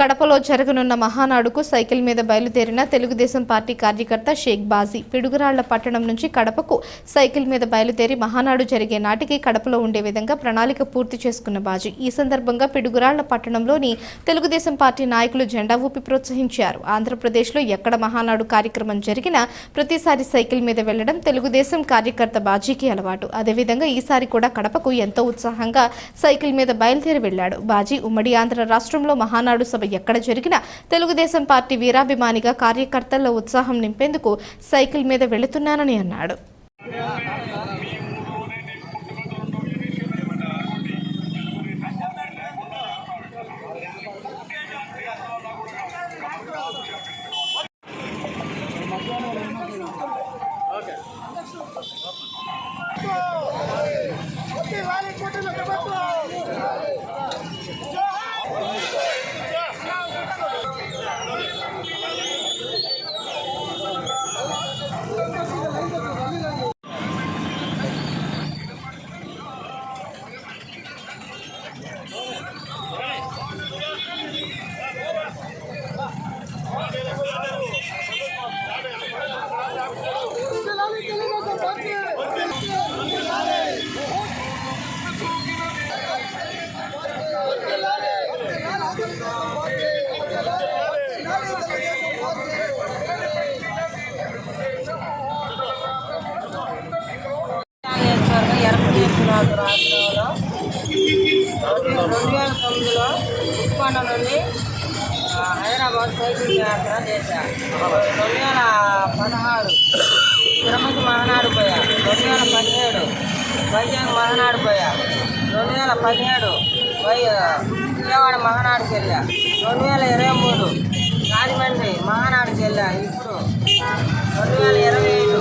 కడపలో జరగనున్న మహానాడుకు సైకిల్ మీద బయలుదేరిన తెలుగుదేశం పార్టీ కార్యకర్త షేక్ బాజీ పిడుగురాళ్ల పట్టణం నుంచి కడపకు సైకిల్ మీద బయలుదేరి మహానాడు జరిగే నాటికి కడపలో ఉండే విధంగా ప్రణాళిక పూర్తి చేసుకున్న బాజీ ఈ సందర్భంగా పిడుగురాళ్ల పట్టణంలోని తెలుగుదేశం పార్టీ నాయకులు జెండా ఊపి ప్రోత్సహించారు. ఆంధ్రప్రదేశ్లో ఎక్కడ మహానాడు కార్యక్రమం జరిగినా ప్రతిసారి సైకిల్ మీద వెళ్లడం తెలుగుదేశం కార్యకర్త బాజీకి అలవాటు. అదేవిధంగా ఈసారి కూడా కడపకు ఎంతో ఉత్సాహంగా సైకిల్ మీద బయలుదేరి వెళ్లాడు. బాజీ ఉమ్మడి ఆంధ్ర రాష్ట్రంలో మహానాడు సభ ఎక్కడ జరిగినా తెలుగుదేశం పార్టీ వీరాభిమానిగా కార్యకర్తల్లో ఉత్సాహం నింపేందుకు సైకిల్ మీద వెళుతున్నానని అన్నాడు. రాష్ట్రంలో 2009లో ఉప్పాడ నుండి హైదరాబాద్ సైకిల్ యాత్ర చేశారు. 2016 తిరుపతి మహానాడు పోయా, 2017 వైజాగ్ మహానాడు పోయా, 2017 విజయవాడ మహానాడుకి వెళ్ళా, 2023 రాజమండ్రి మహానాడుకి వెళ్ళా, ఇప్పుడు 2025